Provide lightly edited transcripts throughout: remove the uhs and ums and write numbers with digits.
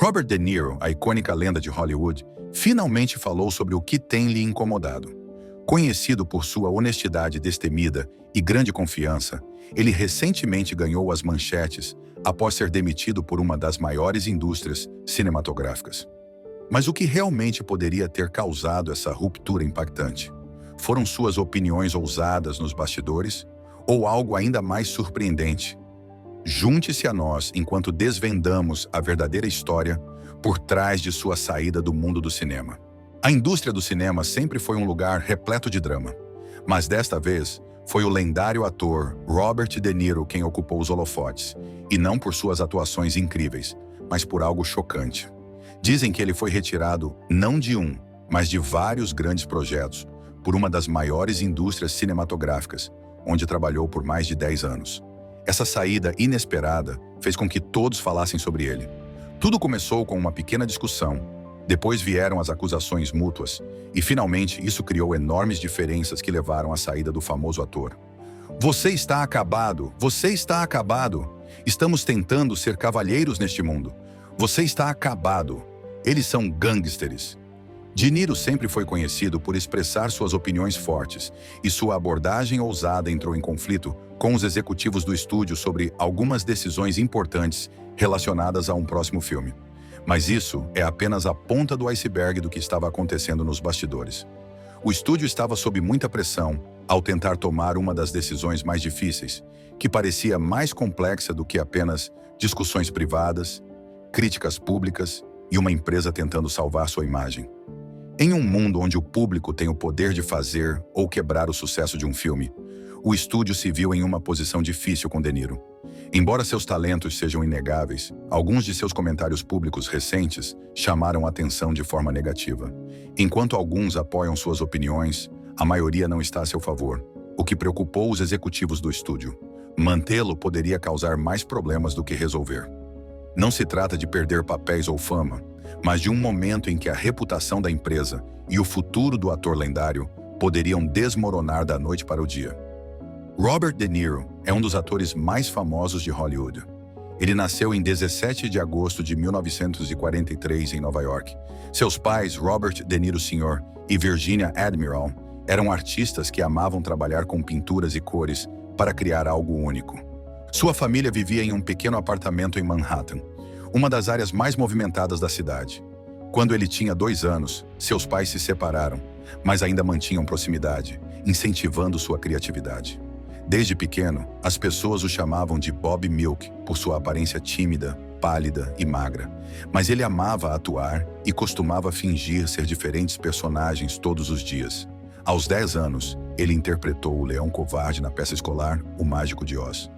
Robert De Niro, a icônica lenda de Hollywood, finalmente falou sobre o que tem lhe incomodado. Conhecido por sua honestidade destemida e grande confiança, ele recentemente ganhou as manchetes após ser demitido por uma das maiores indústrias cinematográficas. Mas o que realmente poderia ter causado essa ruptura impactante? Foram suas opiniões ousadas nos bastidores ou algo ainda mais surpreendente? Junte-se a nós enquanto desvendamos a verdadeira história por trás de sua saída do mundo do cinema. A indústria do cinema sempre foi um lugar repleto de drama, mas desta vez foi o lendário ator Robert De Niro quem ocupou os holofotes, e não por suas atuações incríveis, mas por algo chocante. Dizem que ele foi retirado não de um, mas de vários grandes projetos por uma das maiores indústrias cinematográficas, onde trabalhou por mais de 10 anos. Essa saída inesperada fez com que todos falassem sobre ele. Tudo começou com uma pequena discussão, depois vieram as acusações mútuas, e finalmente isso criou enormes diferenças que levaram à saída do famoso ator. Você está acabado! Você está acabado! Estamos tentando ser cavalheiros neste mundo. Você está acabado! Eles são gangsters. De Niro sempre foi conhecido por expressar suas opiniões fortes, e sua abordagem ousada entrou em conflito com os executivos do estúdio sobre algumas decisões importantes relacionadas a um próximo filme. Mas isso é apenas a ponta do iceberg do que estava acontecendo nos bastidores. O estúdio estava sob muita pressão ao tentar tomar uma das decisões mais difíceis, que parecia mais complexa do que apenas discussões privadas, críticas públicas e uma empresa tentando salvar sua imagem. Em um mundo onde o público tem o poder de fazer ou quebrar o sucesso de um filme, o estúdio se viu em uma posição difícil com De Niro. Embora seus talentos sejam inegáveis, alguns de seus comentários públicos recentes chamaram a atenção de forma negativa. Enquanto alguns apoiam suas opiniões, a maioria não está a seu favor, o que preocupou os executivos do estúdio. Mantê-lo poderia causar mais problemas do que resolver. Não se trata de perder papéis ou fama, mas de um momento em que a reputação da empresa e o futuro do ator lendário poderiam desmoronar da noite para o dia. Robert De Niro é um dos atores mais famosos de Hollywood. Ele nasceu em 17 de agosto de 1943 em Nova York. Seus pais, Robert De Niro Sr. e Virginia Admiral, eram artistas que amavam trabalhar com pinturas e cores para criar algo único. Sua família vivia em um pequeno apartamento em Manhattan, uma das áreas mais movimentadas da cidade. Quando ele tinha 2 anos, seus pais se separaram, mas ainda mantinham proximidade, incentivando sua criatividade. Desde pequeno, as pessoas o chamavam de Bob Milk por sua aparência tímida, pálida e magra. Mas ele amava atuar e costumava fingir ser diferentes personagens todos os dias. Aos 10 anos, ele interpretou o Leão Covarde na peça escolar O Mágico de Oz.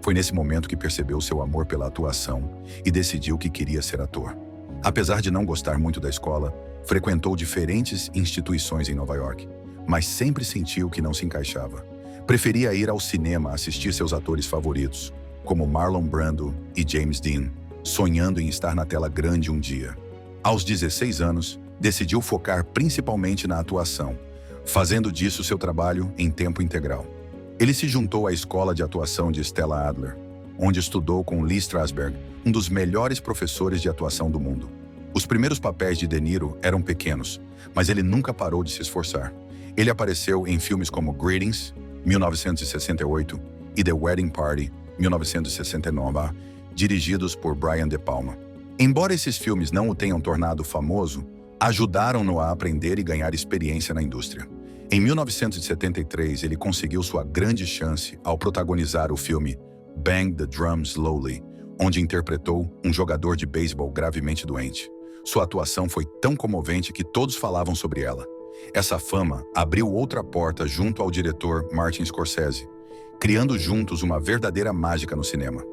Foi nesse momento que percebeu seu amor pela atuação e decidiu que queria ser ator. Apesar de não gostar muito da escola, frequentou diferentes instituições em Nova York, mas sempre sentiu que não se encaixava. Preferia ir ao cinema assistir seus atores favoritos, como Marlon Brando e James Dean, sonhando em estar na tela grande um dia. Aos 16 anos, decidiu focar principalmente na atuação, fazendo disso seu trabalho em tempo integral. Ele se juntou à escola de atuação de Stella Adler, onde estudou com Lee Strasberg, um dos melhores professores de atuação do mundo. Os primeiros papéis de De Niro eram pequenos, mas ele nunca parou de se esforçar. Ele apareceu em filmes como Greetings, 1968, e The Wedding Party, 1969, dirigidos por Brian De Palma. Embora esses filmes não o tenham tornado famoso, ajudaram-no a aprender e ganhar experiência na indústria. Em 1973, ele conseguiu sua grande chance ao protagonizar o filme Bang the Drum Slowly, onde interpretou um jogador de beisebol gravemente doente. Sua atuação foi tão comovente que todos falavam sobre ela. Essa fama abriu outra porta junto ao diretor Martin Scorsese, criando juntos uma verdadeira mágica no cinema.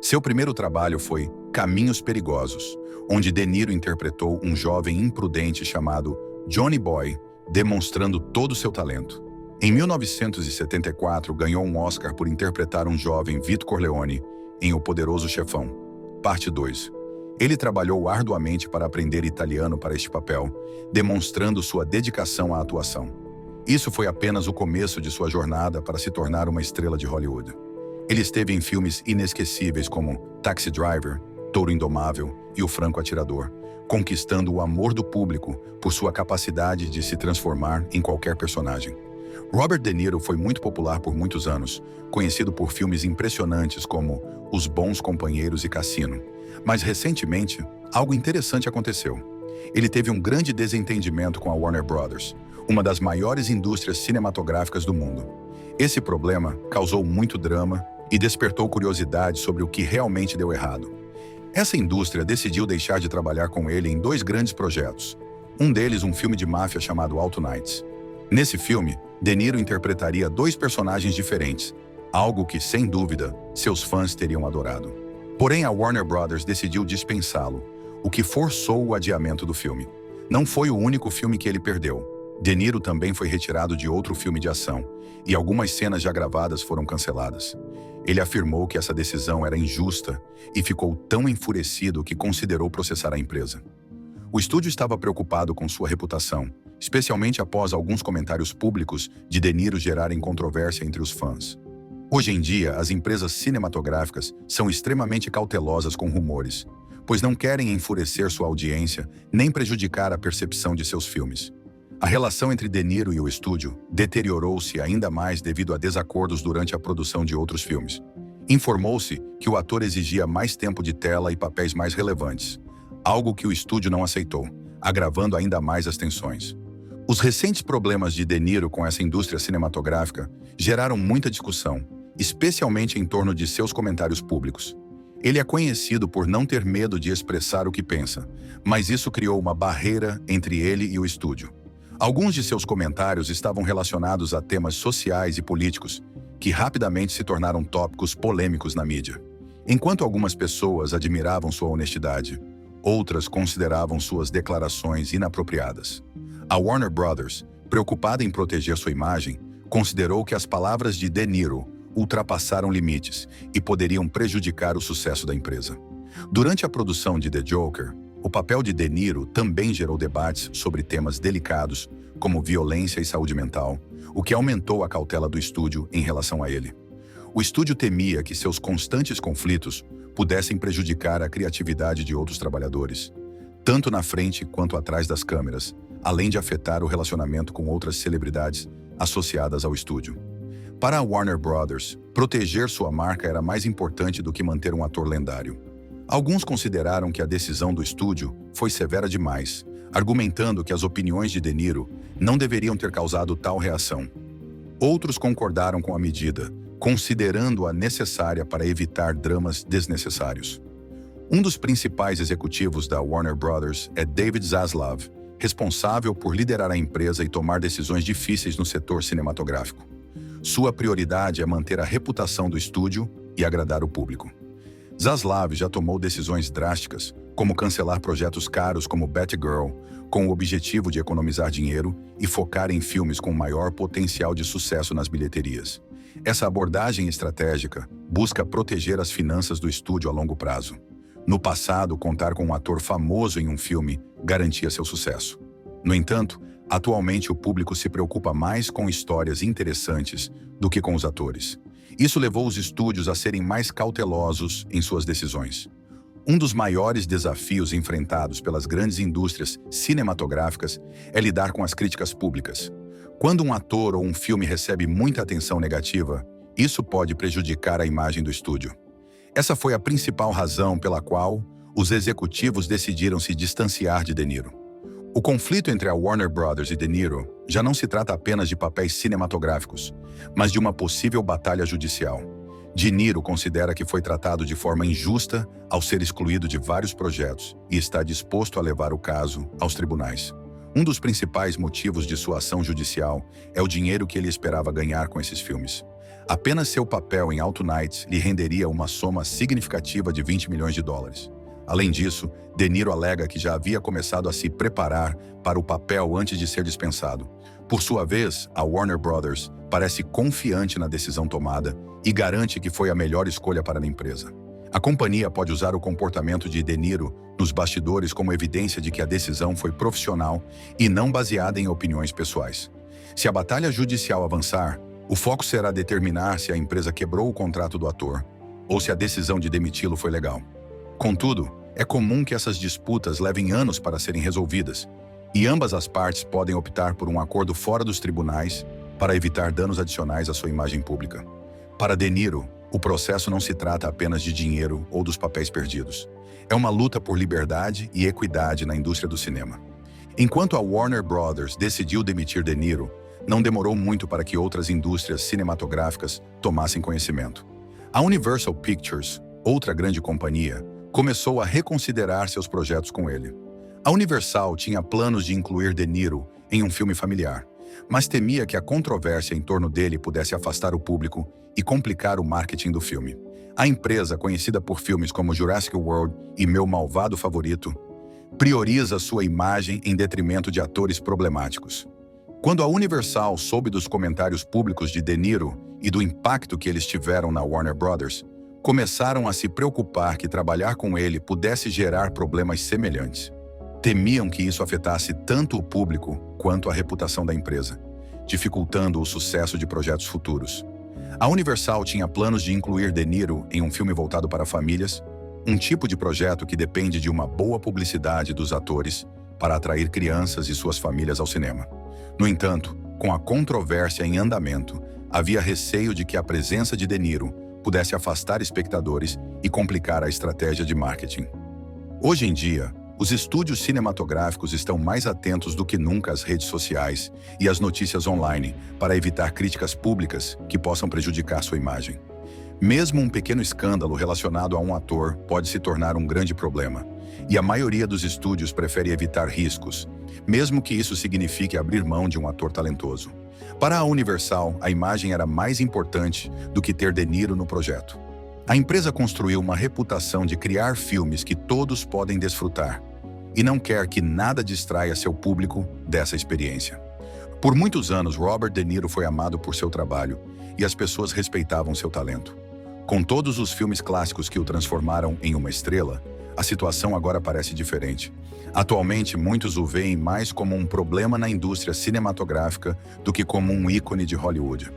Seu primeiro trabalho foi Caminhos Perigosos, onde De Niro interpretou um jovem imprudente chamado Johnny Boy, demonstrando todo o seu talento. Em 1974, ganhou um Oscar por interpretar um jovem Vito Corleone em O Poderoso Chefão, Parte 2. Ele trabalhou arduamente para aprender italiano para este papel, demonstrando sua dedicação à atuação. Isso foi apenas o começo de sua jornada para se tornar uma estrela de Hollywood. Ele esteve em filmes inesquecíveis como Taxi Driver, touro indomável e o franco atirador, conquistando o amor do público por sua capacidade de se transformar em qualquer personagem. Robert De Niro foi muito popular por muitos anos, conhecido por filmes impressionantes como Os Bons Companheiros e Cassino. Mas recentemente, algo interessante aconteceu. Ele teve um grande desentendimento com a Warner Brothers, uma das maiores indústrias cinematográficas do mundo. Esse problema causou muito drama e despertou curiosidade sobre o que realmente deu errado. Essa indústria decidiu deixar de trabalhar com ele em 2 grandes projetos. Um deles, um filme de máfia chamado Alto Nights. Nesse filme, De Niro interpretaria 2 personagens diferentes, algo que, sem dúvida, seus fãs teriam adorado. Porém, a Warner Brothers decidiu dispensá-lo, o que forçou o adiamento do filme. Não foi o único filme que ele perdeu. De Niro também foi retirado de outro filme de ação, e algumas cenas já gravadas foram canceladas. Ele afirmou que essa decisão era injusta e ficou tão enfurecido que considerou processar a empresa. O estúdio estava preocupado com sua reputação, especialmente após alguns comentários públicos de De Niro gerarem controvérsia entre os fãs. Hoje em dia, as empresas cinematográficas são extremamente cautelosas com rumores, pois não querem enfurecer sua audiência nem prejudicar a percepção de seus filmes. A relação entre De Niro e o estúdio deteriorou-se ainda mais devido a desacordos durante a produção de outros filmes. Informou-se que o ator exigia mais tempo de tela e papéis mais relevantes, algo que o estúdio não aceitou, agravando ainda mais as tensões. Os recentes problemas de De Niro com essa indústria cinematográfica geraram muita discussão, especialmente em torno de seus comentários públicos. Ele é conhecido por não ter medo de expressar o que pensa, mas isso criou uma barreira entre ele e o estúdio. Alguns de seus comentários estavam relacionados a temas sociais e políticos, que rapidamente se tornaram tópicos polêmicos na mídia. Enquanto algumas pessoas admiravam sua honestidade, outras consideravam suas declarações inapropriadas. A Warner Brothers, preocupada em proteger sua imagem, considerou que as palavras de De Niro ultrapassaram limites e poderiam prejudicar o sucesso da empresa. Durante a produção de The Joker, o papel de De Niro também gerou debates sobre temas delicados, como violência e saúde mental, o que aumentou a cautela do estúdio em relação a ele. O estúdio temia que seus constantes conflitos pudessem prejudicar a criatividade de outros trabalhadores, tanto na frente quanto atrás das câmeras, além de afetar o relacionamento com outras celebridades associadas ao estúdio. Para a Warner Brothers, proteger sua marca era mais importante do que manter um ator lendário. Alguns consideraram que a decisão do estúdio foi severa demais, argumentando que as opiniões de De Niro não deveriam ter causado tal reação. Outros concordaram com a medida, considerando-a necessária para evitar dramas desnecessários. Um dos principais executivos da Warner Brothers é David Zaslav, responsável por liderar a empresa e tomar decisões difíceis no setor cinematográfico. Sua prioridade é manter a reputação do estúdio e agradar o público. Zaslav já tomou decisões drásticas, como cancelar projetos caros como Batgirl, com o objetivo de economizar dinheiro e focar em filmes com maior potencial de sucesso nas bilheterias. Essa abordagem estratégica busca proteger as finanças do estúdio a longo prazo. No passado, contar com um ator famoso em um filme garantia seu sucesso. No entanto, atualmente o público se preocupa mais com histórias interessantes do que com os atores. Isso levou os estúdios a serem mais cautelosos em suas decisões. Um dos maiores desafios enfrentados pelas grandes indústrias cinematográficas é lidar com as críticas públicas. Quando um ator ou um filme recebe muita atenção negativa, isso pode prejudicar a imagem do estúdio. Essa foi a principal razão pela qual os executivos decidiram se distanciar de De Niro. O conflito entre a Warner Brothers e De Niro já não se trata apenas de papéis cinematográficos, mas de uma possível batalha judicial. De Niro considera que foi tratado de forma injusta ao ser excluído de vários projetos e está disposto a levar o caso aos tribunais. Um dos principais motivos de sua ação judicial é o dinheiro que ele esperava ganhar com esses filmes. Apenas seu papel em Alto Nights lhe renderia uma soma significativa de 20 milhões de dólares. Além disso, De Niro alega que já havia começado a se preparar para o papel antes de ser dispensado. Por sua vez, a Warner Brothers parece confiante na decisão tomada e garante que foi a melhor escolha para a empresa. A companhia pode usar o comportamento de De Niro nos bastidores como evidência de que a decisão foi profissional e não baseada em opiniões pessoais. Se a batalha judicial avançar, o foco será determinar se a empresa quebrou o contrato do ator ou se a decisão de demiti-lo foi legal. Contudo, é comum que essas disputas levem anos para serem resolvidas, e ambas as partes podem optar por um acordo fora dos tribunais para evitar danos adicionais à sua imagem pública. Para De Niro, o processo não se trata apenas de dinheiro ou dos papéis perdidos. É uma luta por liberdade e equidade na indústria do cinema. Enquanto a Warner Brothers decidiu demitir De Niro, não demorou muito para que outras indústrias cinematográficas tomassem conhecimento. A Universal Pictures, outra grande companhia, começou a reconsiderar seus projetos com ele. A Universal tinha planos de incluir De Niro em um filme familiar, mas temia que a controvérsia em torno dele pudesse afastar o público e complicar o marketing do filme. A empresa, conhecida por filmes como Jurassic World e Meu Malvado Favorito, prioriza sua imagem em detrimento de atores problemáticos. Quando a Universal soube dos comentários públicos de De Niro e do impacto que eles tiveram na Warner Brothers, começaram a se preocupar que trabalhar com ele pudesse gerar problemas semelhantes. Temiam que isso afetasse tanto o público quanto a reputação da empresa, dificultando o sucesso de projetos futuros. A Universal tinha planos de incluir De Niro em um filme voltado para famílias, um tipo de projeto que depende de uma boa publicidade dos atores para atrair crianças e suas famílias ao cinema. No entanto, com a controvérsia em andamento, havia receio de que a presença de De Niro pudesse afastar espectadores e complicar a estratégia de marketing. Hoje em dia, os estúdios cinematográficos estão mais atentos do que nunca às redes sociais e às notícias online para evitar críticas públicas que possam prejudicar sua imagem. Mesmo um pequeno escândalo relacionado a um ator pode se tornar um grande problema, e a maioria dos estúdios prefere evitar riscos, mesmo que isso signifique abrir mão de um ator talentoso. Para a Universal, a imagem era mais importante do que ter De Niro no projeto. A empresa construiu uma reputação de criar filmes que todos podem desfrutar, e não quer que nada distraia seu público dessa experiência. Por muitos anos, Robert De Niro foi amado por seu trabalho, e as pessoas respeitavam seu talento. Com todos os filmes clássicos que o transformaram em uma estrela, a situação agora parece diferente. Atualmente, muitos o veem mais como um problema na indústria cinematográfica do que como um ícone de Hollywood.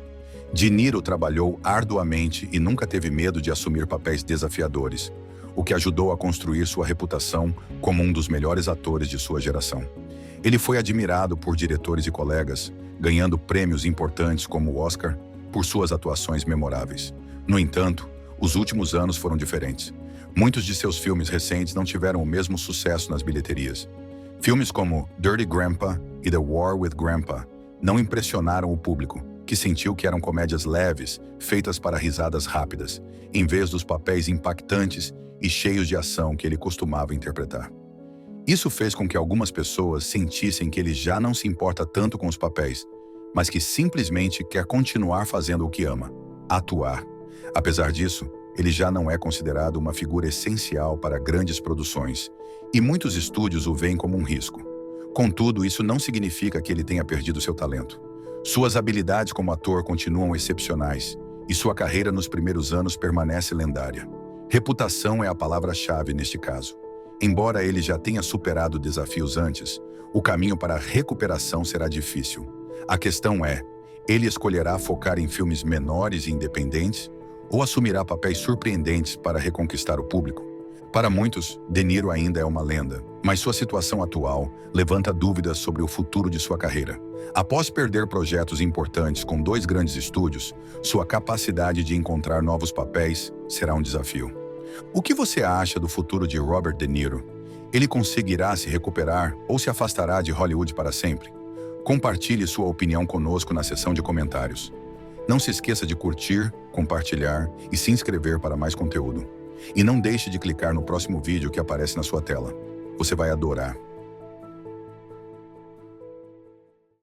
De Niro trabalhou arduamente e nunca teve medo de assumir papéis desafiadores, o que ajudou a construir sua reputação como um dos melhores atores de sua geração. Ele foi admirado por diretores e colegas, ganhando prêmios importantes como o Oscar por suas atuações memoráveis. No entanto, os últimos anos foram diferentes. Muitos de seus filmes recentes não tiveram o mesmo sucesso nas bilheterias. Filmes como Dirty Grandpa e The War with Grandpa não impressionaram o público, que sentiu que eram comédias leves, feitas para risadas rápidas, em vez dos papéis impactantes e cheios de ação que ele costumava interpretar. Isso fez com que algumas pessoas sentissem que ele já não se importa tanto com os papéis, mas que simplesmente quer continuar fazendo o que ama, atuar. Apesar disso, ele já não é considerado uma figura essencial para grandes produções, e muitos estúdios o veem como um risco. Contudo, isso não significa que ele tenha perdido seu talento. Suas habilidades como ator continuam excepcionais, e sua carreira nos primeiros anos permanece lendária. Reputação é a palavra-chave neste caso. Embora ele já tenha superado desafios antes, o caminho para a recuperação será difícil. A questão é, ele escolherá focar em filmes menores e independentes ou assumirá papéis surpreendentes para reconquistar o público? Para muitos, De Niro ainda é uma lenda, mas sua situação atual levanta dúvidas sobre o futuro de sua carreira. Após perder projetos importantes com 2 grandes estúdios, sua capacidade de encontrar novos papéis será um desafio. O que você acha do futuro de Robert De Niro? Ele conseguirá se recuperar ou se afastará de Hollywood para sempre? Compartilhe sua opinião conosco na seção de comentários. Não se esqueça de curtir, compartilhar e se inscrever para mais conteúdo. E não deixe de clicar no próximo vídeo que aparece na sua tela. Você vai adorar.